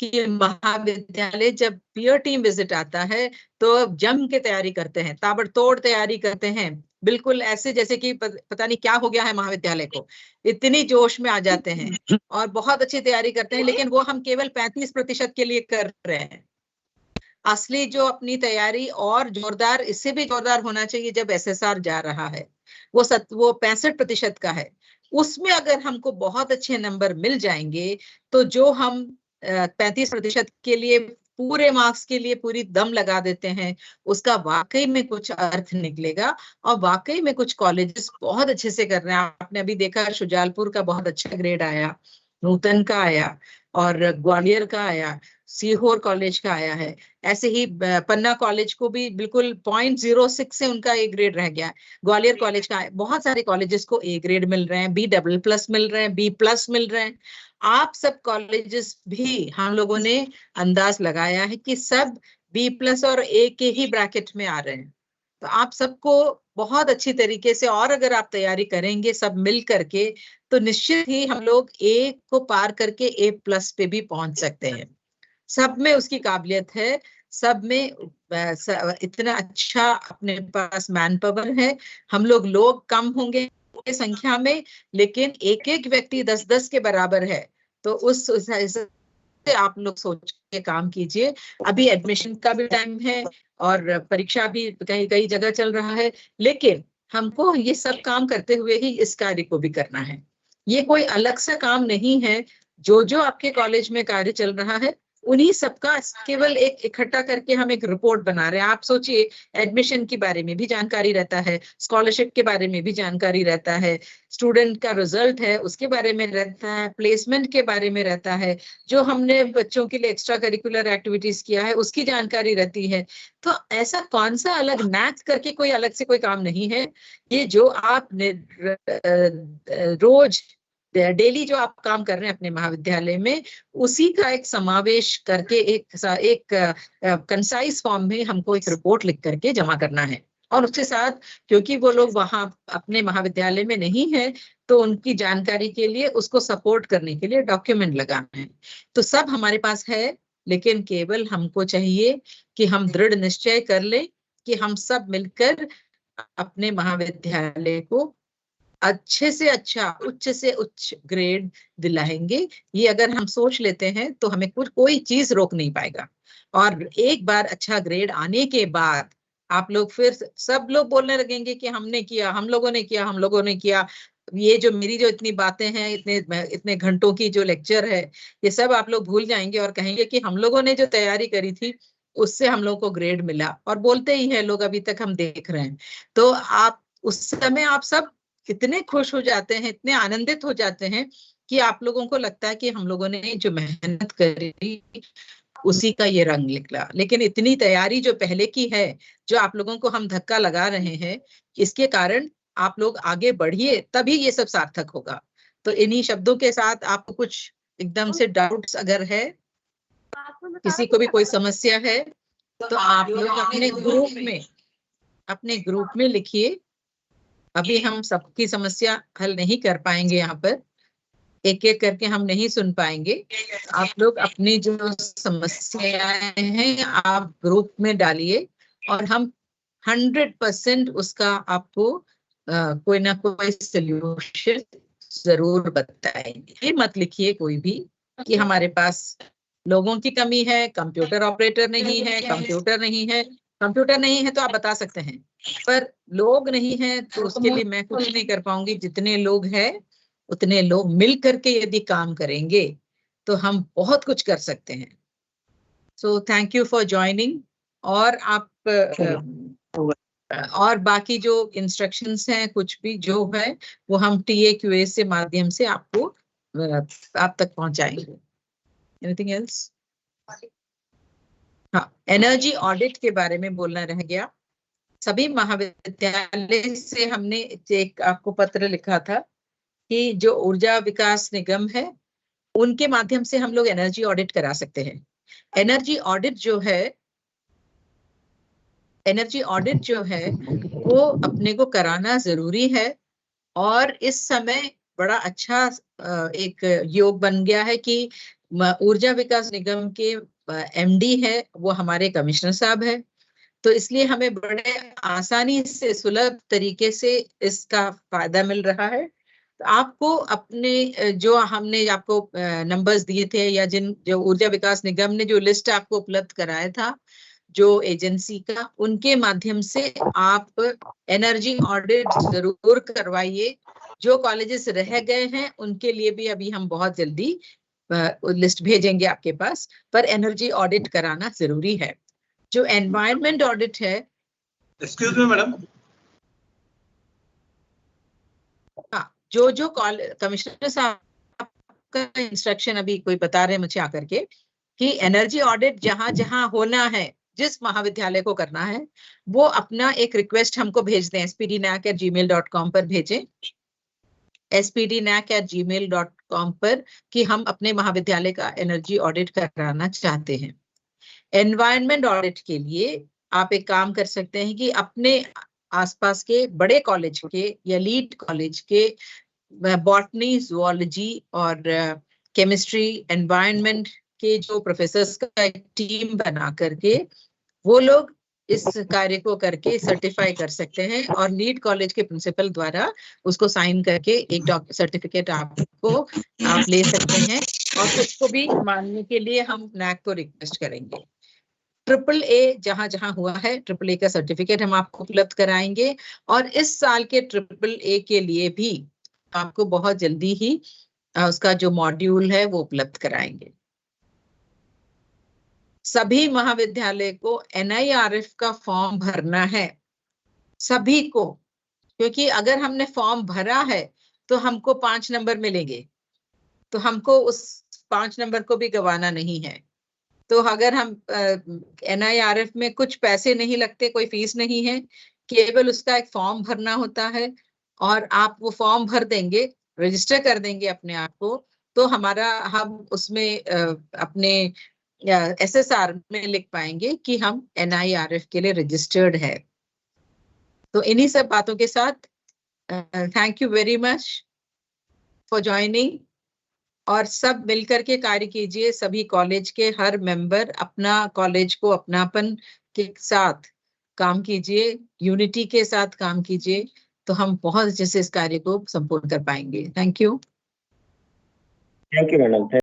कि महाविद्यालय जब पीयर टीम विजिट आता है तो जम के तैयारी करते हैं, ताबड़तोड़ तैयारी करते हैं, बिल्कुल ऐसे जैसे कि पता नहीं क्या हो गया है महाविद्यालय को, इतनी जोश में आ जाते हैं और बहुत अच्छी तैयारी करते हैं। लेकिन वो हम केवल 35% के लिए कर रहे हैं। असली जो अपनी तैयारी और जोरदार, इससे भी जोरदार होना चाहिए जब एसएसआर जा रहा है, वो 65% का है। उसमें अगर हमको बहुत अच्छे नंबर मिल जाएंगे तो जो हम 35% के लिए पूरे मार्क्स के लिए पूरी दम लगा देते हैं, उसका वाकई में कुछ अर्थ निकलेगा और वाकई में कुछ कॉलेजेस बहुत अच्छे से कर रहे हैं। आपने अभी देखा शुजालपुर का बहुत अच्छा ग्रेड आया, नूतन का आया और ग्वालियर का आया, सीहोर कॉलेज का आया है। ऐसे ही पन्ना कॉलेज को भी बिल्कुल 0.06 से उनका ए ग्रेड रह गया। ग्वालियर कॉलेज का बहुत सारे कॉलेजेस को ए ग्रेड मिल रहे हैं, B++ मिल रहे हैं, B+ मिल रहे हैं। आप सब कॉलेजेस भी हम लोगों ने अंदाज लगाया है कि सब B+ और A के ही ब्रैकेट में आ रहे हैं। तो आप सबको बहुत अच्छी तरीके से, और अगर आप तैयारी करेंगे सब मिल करके, तो निश्चित ही हम लोग A को पार करके A+ पे भी पहुंच सकते हैं। सब में उसकी काबिलियत है, सब में इतना अच्छा अपने पास मैन पावर है। हम लोग कम होंगे संख्या में, लेकिन एक एक व्यक्ति 10-10 के बराबर है। तो उस से आप लोग सोच के काम कीजिए। अभी एडमिशन का भी टाइम है और परीक्षा भी कई जगह चल रहा है, लेकिन हमको ये सब काम करते हुए ही इस कार्य को भी करना है। ये कोई अलग सा काम नहीं है। जो आपके कॉलेज में कार्य चल रहा है उन्हीं सबका केवल एक इकट्ठा करके हम एक रिपोर्ट बना रहे हैं। आप सोचिए, एडमिशन के बारे में भी जानकारी रहता है, स्कॉलरशिप के बारे में भी जानकारी रहता है, स्टूडेंट का रिजल्ट है उसके बारे में रहता है, प्लेसमेंट के बारे में रहता है, जो हमने बच्चों के लिए एक्स्ट्रा करिकुलर एक्टिविटीज किया है उसकी जानकारी रहती है। तो ऐसा कौन सा अलग मैथ करके कोई अलग से कोई काम नहीं है। ये जो आप रोज डेली जो आप काम कर रहे हैं अपने महाविद्यालय में, उसी का एक समावेश करके एक कंसाइज फॉर्म में हमको एक रिपोर्ट लिख करके जमा करना है। और उसके साथ, क्योंकि वो लोग वहां अपने महाविद्यालय में नहीं है, तो उनकी जानकारी के लिए उसको सपोर्ट करने के लिए डॉक्यूमेंट लगाना है। तो सब हमारे पास है, लेकिन केवल हमको चाहिए कि हम दृढ़ निश्चय कर लें कि हम सब मिलकर अपने महाविद्यालय को अच्छे से अच्छा, उच्च से उच्च ग्रेड दिलाएंगे। ये अगर हम सोच लेते हैं तो हमें कोई चीज रोक नहीं पाएगा। और एक बार अच्छा ग्रेड आने के बाद आप लोग फिर सब लोग बोलने लगेंगे कि हमने किया, हम लोगों ने किया, हम लोगों ने किया। ये जो मेरी जो इतनी बातें हैं, इतने घंटों की जो लेक्चर है, ये सब आप लोग भूल जाएंगे और कहेंगे कि हम लोगों ने जो तैयारी करी थी उससे हम लोग को ग्रेड मिला। और बोलते ही है लोग, अभी तक हम देख रहे हैं। तो आप उस समय आप सब इतने खुश हो जाते हैं, इतने आनंदित हो जाते हैं कि आप लोगों को लगता है कि हम लोगों ने जो मेहनत करी उसी का ये रंग निकला। लेकिन इतनी तैयारी जो पहले की है, जो आप लोगों को हम धक्का लगा रहे हैं, इसके कारण आप लोग आगे बढ़िए, तभी ये सब सार्थक होगा। तो इन्हीं शब्दों के साथ आपको कुछ एकदम से डाउट्स अगर है, किसी को भी कोई समस्या है, तो आप लोग अपने ग्रुप में लिखिए। अभी हम सबकी समस्या हल नहीं कर पाएंगे, यहाँ पर एक एक करके हम नहीं सुन पाएंगे। आप लोग अपनी जो समस्याएं हैं आप ग्रुप में डालिए और हम 100% उसका आपको कोई ना कोई सल्यूशन जरूर बताएंगे। ये मत लिखिए कोई भी कि हमारे पास लोगों की कमी है, कंप्यूटर ऑपरेटर नहीं है, कंप्यूटर नहीं है तो आप बता सकते हैं, पर लोग नहीं है तो उसके लिए मैं कुछ नहीं कर पाऊंगी। जितने लोग हैं उतने लोग मिल करके यदि काम करेंगे तो हम बहुत कुछ कर सकते हैं। So thank you for joining. और आप और बाकी जो इंस्ट्रक्शंस हैं, कुछ भी जो है, वो हम TAQA से माध्यम से आपको आप तक पहुंचाएंगे। Anything else? हाँ, एनर्जी ऑडिट के बारे में बोलना रह गया। सभी महाविद्यालय से हमने एक आपको पत्र लिखा था कि जो ऊर्जा विकास निगम है उनके माध्यम से हम लोग एनर्जी ऑडिट करा सकते हैं। एनर्जी ऑडिट जो है वो अपने को कराना जरूरी है। और इस समय बड़ा अच्छा एक योग बन गया है कि ऊर्जा विकास निगम के एमडी है वो हमारे कमिश्नर साहब है, तो इसलिए हमें बड़े आसानी से सुलभ तरीके से इसका फायदा मिल रहा है। तो आपको अपने जो हमने आपको नंबर्स दिए थे या जो ऊर्जा विकास निगम ने जो लिस्ट आपको उपलब्ध कराया था जो एजेंसी का, उनके माध्यम से आप एनर्जी ऑडिट जरूर करवाइए। जो कॉलेजेस रह गए हैं उनके लिए भी अभी हम बहुत जल्दी लिस्ट भेजेंगे आपके पास, पर एनर्जी ऑडिट कराना जरूरी है। जो एनवायरनमेंट ऑडिट है, एक्सक्यूज मी मैडम, हाँ, जो कमिश्नर साहब का इंस्ट्रक्शन अभी कोई बता रहे हैं मुझे आकर के कि एनर्जी ऑडिट जहां जहां होना है, जिस महाविद्यालय को करना है, वो अपना एक रिक्वेस्ट हमको भेज दें, spdnac@gmail.com पर भेजें, spdnac@gmail.com पर, कि हम अपने महाविद्यालय का एनर्जी ऑडिट कराना चाहते हैं। एनवायरनमेंट ऑडिट के लिए आप एक काम कर सकते हैं कि अपने आसपास के बड़े कॉलेज के या लीड कॉलेज के बॉटनी, जुओलॉजी और केमिस्ट्री, एनवायरनमेंट के जो प्रोफेसर्स का एक टीम बना करके वो लोग इस कार्य को करके सर्टिफाई कर सकते हैं, और लीड कॉलेज के प्रिंसिपल द्वारा उसको साइन करके एक सर्टिफिकेट आप ले सकते हैं, और उसको भी मानने के लिए हम नैक को रिक्वेस्ट करेंगे। AAA जहां जहां हुआ है, AAA का सर्टिफिकेट हम आपको उपलब्ध कराएंगे, और इस साल के AAA के लिए भी आपको बहुत जल्दी ही उसका जो मॉड्यूल है वो उपलब्ध कराएंगे। सभी महाविद्यालय को NIRF का फॉर्म भरना है, सभी को, क्योंकि अगर हमने फॉर्म भरा है तो हमको 5 नंबर मिलेंगे, तो हमको उस 5 नंबर को भी गंवाना नहीं है। तो अगर हम NIRF में कुछ पैसे नहीं लगते, कोई फीस नहीं है, केवल उसका एक फॉर्म भरना होता है, और आप वो फॉर्म भर देंगे, रजिस्टर कर देंगे अपने आप को, तो हम उसमें अपने SSR में लिख पाएंगे कि हम NIRF के लिए रजिस्टर्ड है। तो इन्हीं सब बातों के साथ thank you very much for joining, और सब मिलकर के कार्य कीजिए। सभी कॉलेज के हर मेंबर अपना कॉलेज को अपनापन के साथ काम कीजिए, यूनिटी के साथ काम कीजिए, तो हम बहुत अच्छे से इस कार्य को संपूर्ण कर पाएंगे। Thank you. Thank you madam.